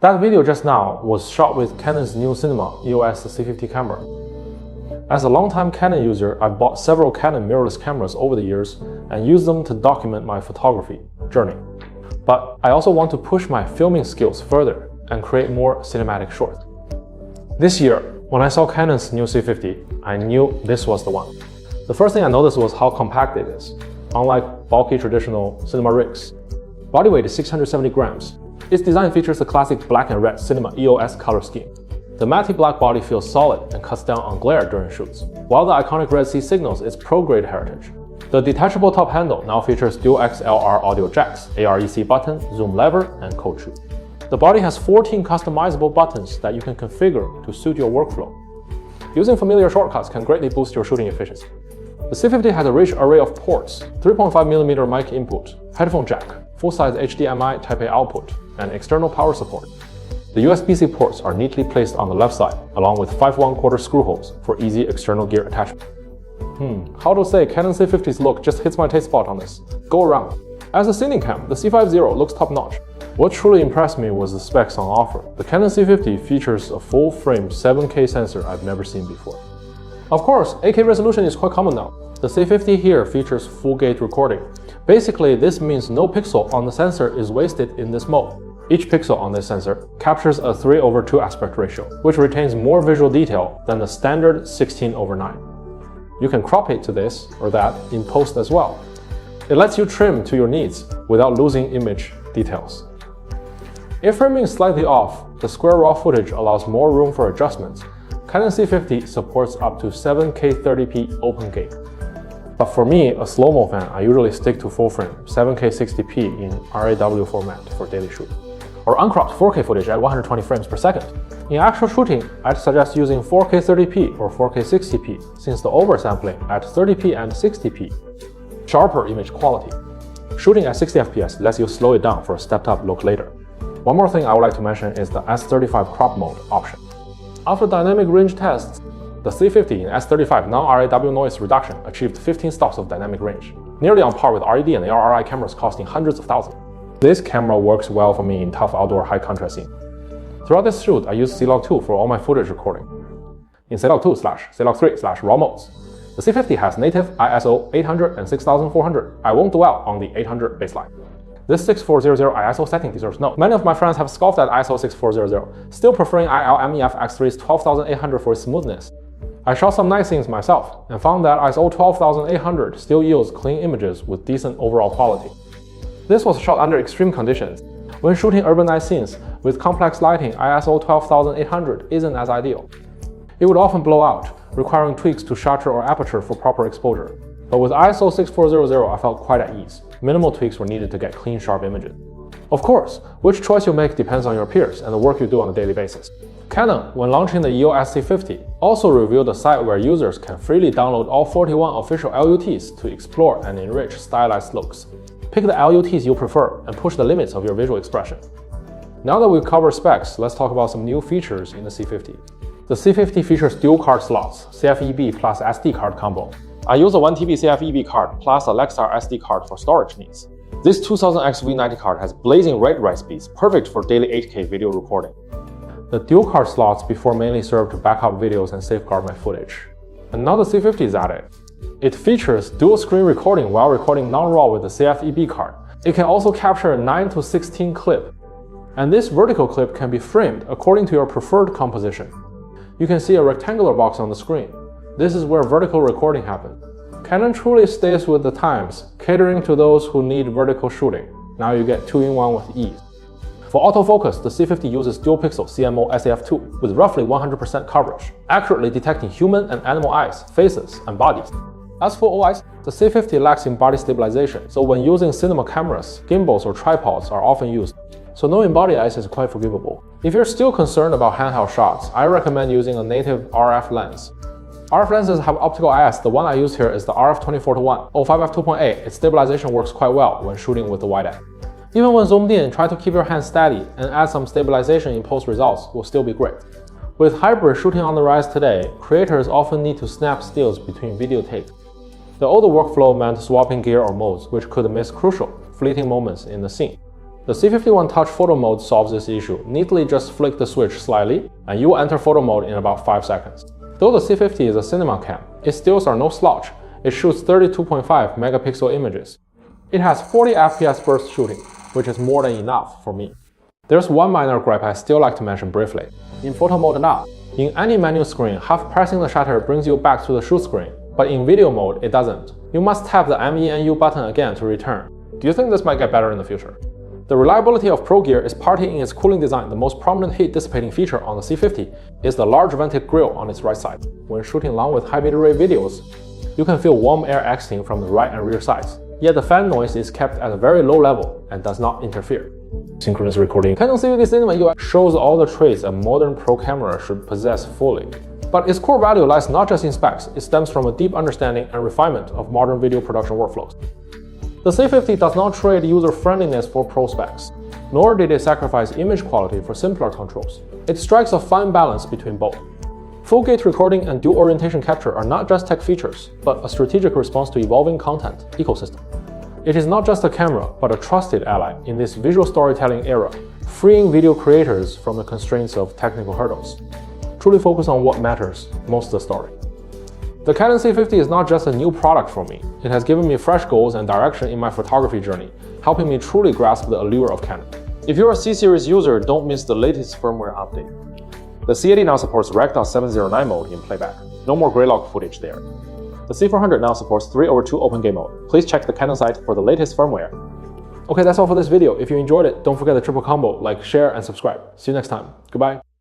That video just now was shot with Canon's new Cinema EOS C50 camera. As a longtime Canon user, I've bought several Canon mirrorless cameras over the years and used them to document my photography journey. But I also want to push my filming skills further and create more cinematic shorts. This year, when I saw Canon's new C50, I knew this was the one. The first thing I noticed was how compact it is. Unlike bulky traditional cinema rigs, body weight is 670 grams. Its design features the classic black and red Cinema EOS color scheme. The matte black body feels solid and cuts down on glare during shoots, while the iconic Red Sea signals its pro-grade heritage. The detachable top handle now features dual XLR audio jacks, AREC button, zoom lever, and code shoe. The body has 14 customizable buttons that you can configure to suit your workflow. Using familiar shortcuts can greatly boost your shooting efficiency. The C50 has a rich array of ports, 3.5mm mic input, headphone jack, full-size HDMI Type-A output, and external power support. The USB-C ports are neatly placed on the left side, along with 5 1/4 screw holes for easy external gear attachment. How to say Canon C50's look just hits my taste spot on this. Go around. As a cine cam, the C50 looks top-notch. What truly impressed me was the specs on offer. The Canon C50 features a full-frame 7K sensor I've never seen before. Of course, 8K resolution is quite common now. The C50 here features full-gate recording. Basically, this means no pixel on the sensor is wasted in this mode. Each pixel on this sensor captures a 3:2 aspect ratio, which retains more visual detail than the standard 16:9. You can crop it to this or that in post as well. It lets you trim to your needs without losing image details. If framing is slightly off, the square raw footage allows more room for adjustments. Canon C50 supports up to 7K 30p open gate. But for me, a slow-mo fan, I usually stick to full frame 7K 60p in RAW format for daily shoot, or uncropped 4K footage at 120 frames per second. In actual shooting, I'd suggest using 4K 30p or 4K 60p, since the oversampling at 30p and 60p, sharper image quality. Shooting at 60 fps lets you slow it down for a stepped-up look later. One more thing I would like to mention is the S35 crop mode option. After dynamic range tests, the C50 in S35 non-RAW noise reduction achieved 15 stops of dynamic range, nearly on par with RED and ARRI cameras costing hundreds of thousands. This camera works well for me in tough outdoor high-contrast scenes. Throughout this shoot, I used C-Log2 for all my footage recording. In C-Log2/C-Log3/RAW modes, the C50 has native ISO 800 and 6400. I won't dwell on the 800 baseline. This 6400 ISO setting deserves note. Many of my friends have scoffed at ISO 6400, still preferring ILMEF X3's 12800 for its smoothness. I shot some night scenes myself and found that ISO 12800 still yields clean images with decent overall quality. This was shot under extreme conditions. When shooting urban night scenes with complex lighting, ISO 12800 isn't as ideal. It would often blow out, requiring tweaks to shutter or aperture for proper exposure. But with ISO 6400, I felt quite at ease. Minimal tweaks were needed to get clean, sharp images. Of course, which choice you make depends on your peers and the work you do on a daily basis. Canon, when launching the EOS C50, also revealed a site where users can freely download all 41 official LUTs to explore and enrich stylized looks. Pick the LUTs you prefer and push the limits of your visual expression. Now that we've covered specs, let's talk about some new features in the C50. The C50 features dual card slots, CFEB plus SD card combo. I use a 1TB CFEB card plus a Lexar SD card for storage needs. This 2000X V90 card has blazing write speeds, perfect for daily 8K video recording. The dual card slots before mainly serve to back up videos and safeguard my footage. And now the C50 is at it. It features dual screen recording while recording non-RAW with the CFEB card. It can also capture a 9:16 clip. And this vertical clip can be framed according to your preferred composition. You can see a rectangular box on the screen. This is where vertical recording happens. Canon truly stays with the times, catering to those who need vertical shooting. Now you get 2-in-1 with ease. For autofocus, the C50 uses dual-pixel CMO SAF2 with roughly 100% coverage, accurately detecting human and animal eyes, faces, and bodies. As for OIS, the C50 lacks in body stabilization, so when using cinema cameras, gimbals or tripods are often used, so no in-body eyes is quite forgivable. If you're still concerned about handheld shots, I recommend using a native RF lens. RF lenses have optical IS. The one I use here is the RF 24:1 05 f2.8. Its stabilization works quite well when shooting with the wide angle. Even when zoomed in, try to keep your hand steady and add some stabilization in post results will still be great. With hybrid shooting on the rise today, creators often need to snap stills between video takes. The older workflow meant swapping gear or modes, which could miss crucial, fleeting moments in the scene. The C50 Touch photo mode solves this issue. Neatly just flick the switch slightly, and you will enter photo mode in about 5 seconds. Though the C50 is a cinema cam, its stills are no slouch. It shoots 32.5 megapixel images. It has 40 FPS burst shooting, which is more than enough for me. There's one minor gripe I still like to mention briefly. In photo mode now, in any menu screen, half pressing the shutter brings you back to the shoot screen, but in video mode, it doesn't. You must tap the MENU button again to return. Do you think this might get better in the future? The reliability of Pro Gear is partly in its cooling design. The most prominent heat dissipating feature on the C50 is the large vented grille on its right side. When shooting long with high bitrate videos, you can feel warm air exiting from the right and rear sides. Yet the fan noise is kept at a very low level and does not interfere. Synchronous recording. Canon C50 Cinema UI shows all the traits a modern pro camera should possess fully. But its core value lies not just in specs, it stems from a deep understanding and refinement of modern video production workflows. The C50 does not trade user-friendliness for pro specs, nor did it sacrifice image quality for simpler controls. It strikes a fine balance between both. Full gate recording and dual orientation capture are not just tech features, but a strategic response to evolving content ecosystem. It is not just a camera, but a trusted ally in this visual storytelling era, freeing video creators from the constraints of technical hurdles. Truly focus on what matters most, the story. The Canon C50 is not just a new product for me. It has given me fresh goals and direction in my photography journey, helping me truly grasp the allure of Canon. If you're a C-series user, don't miss the latest firmware update. The C80 now supports Rec.709 mode in playback. No more graylog footage there. The C400 now supports 3/2 open game mode. Please check the Canon site for the latest firmware. Okay, that's all for this video. If you enjoyed it, don't forget the triple combo, like, share, and subscribe. See you next time. Goodbye.